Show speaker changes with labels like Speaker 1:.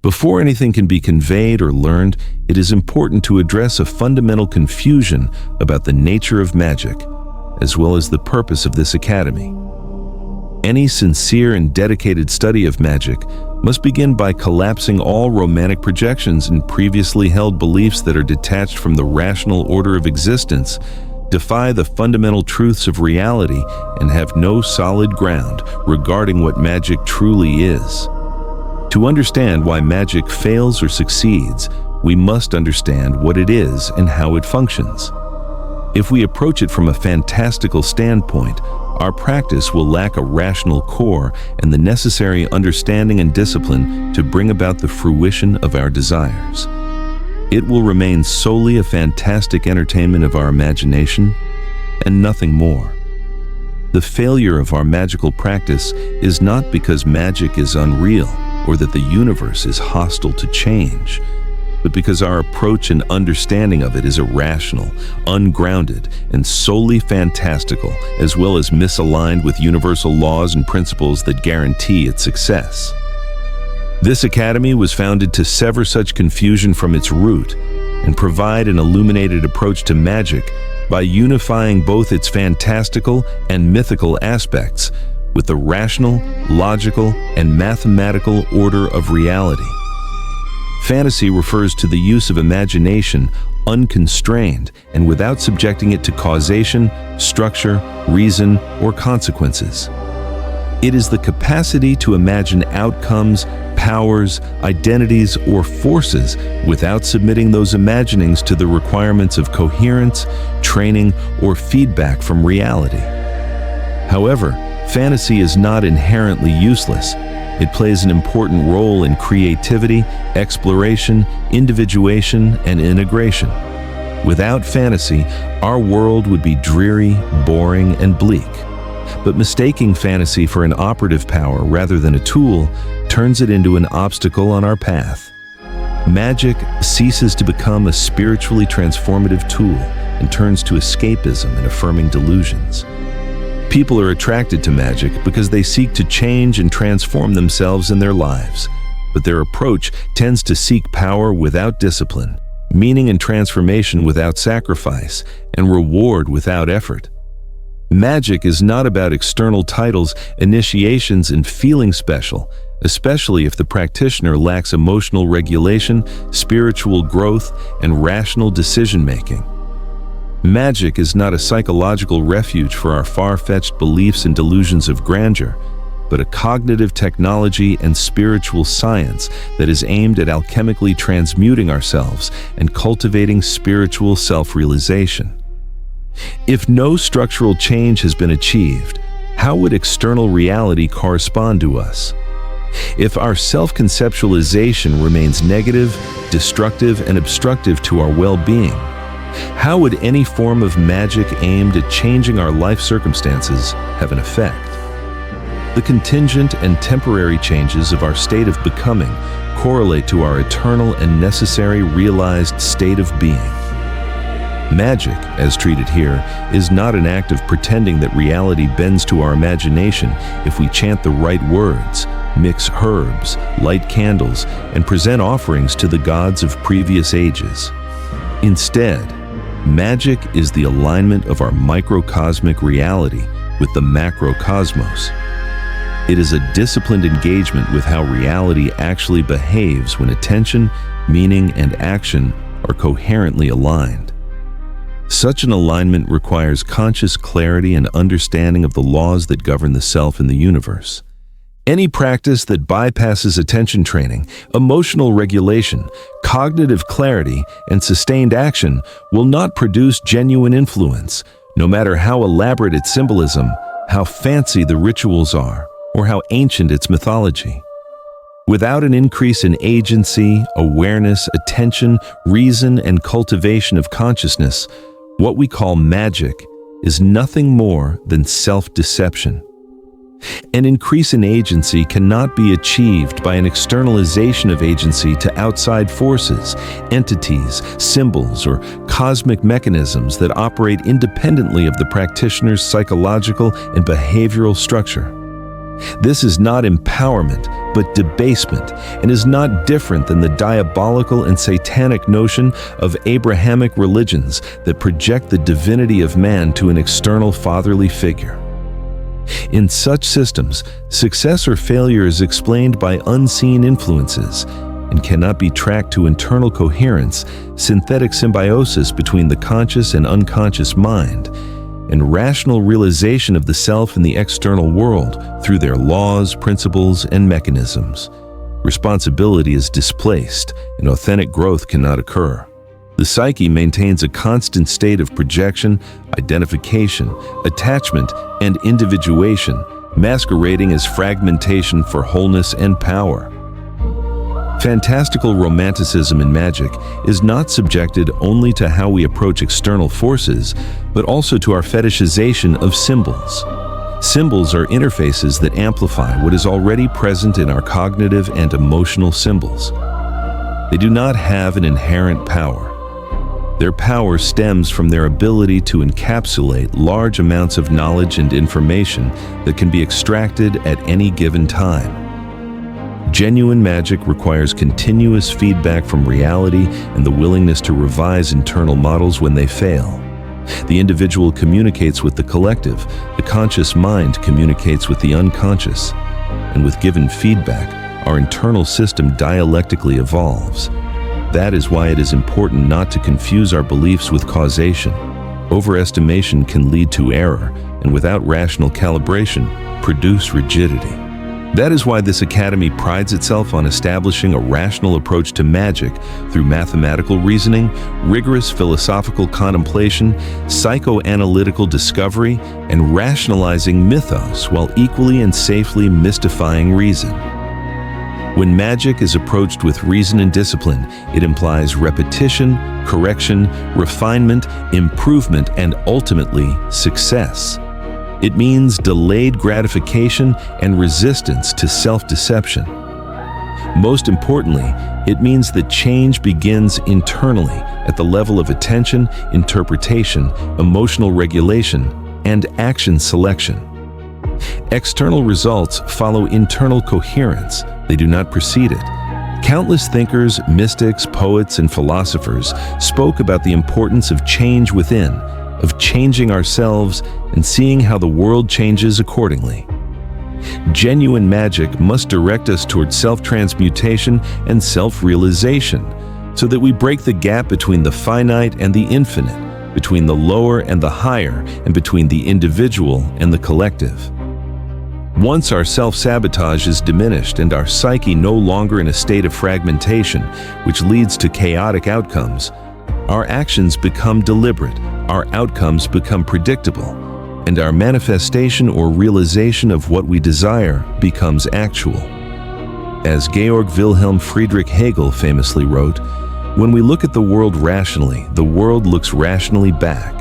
Speaker 1: Before anything can be conveyed or learned, it is important to address a fundamental confusion about the nature of magic, as well as the purpose of this academy. Any sincere and dedicated study of magic must begin by collapsing all romantic projections and previously held beliefs that are detached from the rational order of existence, defy the fundamental truths of reality, and have no solid ground regarding what magic truly is. To understand why magic fails or succeeds, we must understand what it is and how it functions. If we approach it from a fantastical standpoint, our practice will lack a rational core and the necessary understanding and discipline to bring about the fruition of our desires. It will remain solely a fantastic entertainment of our imagination and nothing more. The failure of our magical practice is not because magic is unreal or that the universe is hostile to change, but because our approach and understanding of it is irrational, ungrounded, and solely fantastical, as well as misaligned with universal laws and principles that guarantee its success. This academy was founded to sever such confusion from its root and provide an illuminated approach to magic by unifying both its fantastical and mythical aspects with the rational, logical, and mathematical order of reality. Fantasy refers to the use of imagination unconstrained and without subjecting it to causation, structure, reason, or consequences. It is the capacity to imagine outcomes, powers, identities, or forces without submitting those imaginings to the requirements of coherence, training, or feedback from reality. However, fantasy is not inherently useless. It plays an important role in creativity, exploration, individuation, and integration. Without fantasy, our world would be dreary, boring, and bleak. But mistaking fantasy for an operative power rather than a tool turns it into an obstacle on our path. Magic ceases to become a spiritually transformative tool and turns to escapism and affirming delusions. People are attracted to magic because they seek to change and transform themselves in their lives, but their approach tends to seek power without discipline, meaning and transformation without sacrifice, and reward without effort. Magic is not about external titles, initiations, and feeling special, especially if the practitioner lacks emotional regulation, spiritual growth, and rational decision-making. Magic is not a psychological refuge for our far-fetched beliefs and delusions of grandeur, but a cognitive technology and spiritual science that is aimed at alchemically transmuting ourselves and cultivating spiritual self-realization. If no structural change has been achieved, how would external reality correspond to us? If our self-conceptualization remains negative, destructive, and obstructive to our well-being, how would any form of magic aimed at changing our life circumstances have an effect? The contingent and temporary changes of our state of becoming correlate to our eternal and necessary realized state of being. Magic, as treated here, is not an act of pretending that reality bends to our imagination if we chant the right words, mix herbs, light candles, and present offerings to the gods of previous ages. Instead, magic is the alignment of our microcosmic reality with the macrocosmos. It is a disciplined engagement with how reality actually behaves when attention, meaning, and action are coherently aligned. Such an alignment requires conscious clarity and understanding of the laws that govern the self in the universe. Any practice that bypasses attention training, emotional regulation, cognitive clarity, and sustained action will not produce genuine influence, no matter how elaborate its symbolism, how fancy the rituals are, or how ancient its mythology. Without an increase in agency, awareness, attention, reason, and cultivation of consciousness, what we call magic is nothing more than self-deception. An increase in agency cannot be achieved by an externalization of agency to outside forces, entities, symbols, or cosmic mechanisms that operate independently of the practitioner's psychological and behavioral structure. This is not empowerment, but debasement, and is not different than the diabolical and satanic notion of Abrahamic religions that project the divinity of man to an external fatherly figure. In such systems, success or failure is explained by unseen influences and cannot be tracked to internal coherence, synthetic symbiosis between the conscious and unconscious mind, and rational realization of the self in the external world through their laws, principles, and mechanisms. Responsibility is displaced, and authentic growth cannot occur. The psyche maintains a constant state of projection, identification, attachment, and individuation, masquerading as fragmentation for wholeness and power. Fantastical romanticism in magic is not subjected only to how we approach external forces, but also to our fetishization of symbols. Symbols are interfaces that amplify what is already present in our cognitive and emotional symbols. They do not have an inherent power. Their power stems from their ability to encapsulate large amounts of knowledge and information that can be extracted at any given time. Genuine magic requires continuous feedback from reality and the willingness to revise internal models when they fail. The individual communicates with the collective, the conscious mind communicates with the unconscious, and with given feedback, our internal system dialectically evolves. That is why it is important not to confuse our beliefs with causation. Overestimation can lead to error, and without rational calibration, produce rigidity. That is why this academy prides itself on establishing a rational approach to magic through mathematical reasoning, rigorous philosophical contemplation, psychoanalytical discovery, and rationalizing mythos while equally and safely mystifying reason. When magic is approached with reason and discipline, it implies repetition, correction, refinement, improvement, and ultimately success. It means delayed gratification and resistance to self-deception. Most importantly, it means that change begins internally at the level of attention, interpretation, emotional regulation, and action selection. External results follow internal coherence. They do not precede it. Countless thinkers, mystics, poets, and philosophers spoke about the importance of change within, of changing ourselves and seeing how the world changes accordingly. Genuine magic must direct us toward self-transmutation and self-realization, so that we break the gap between the finite and the infinite, between the lower and the higher, and between the individual and the collective. Once our self-sabotage is diminished and our psyche no longer in a state of fragmentation, which leads to chaotic outcomes, our actions become deliberate, our outcomes become predictable, and our manifestation or realization of what we desire becomes actual. As Georg Wilhelm Friedrich Hegel famously wrote, "When we look at the world rationally, the world looks rationally back."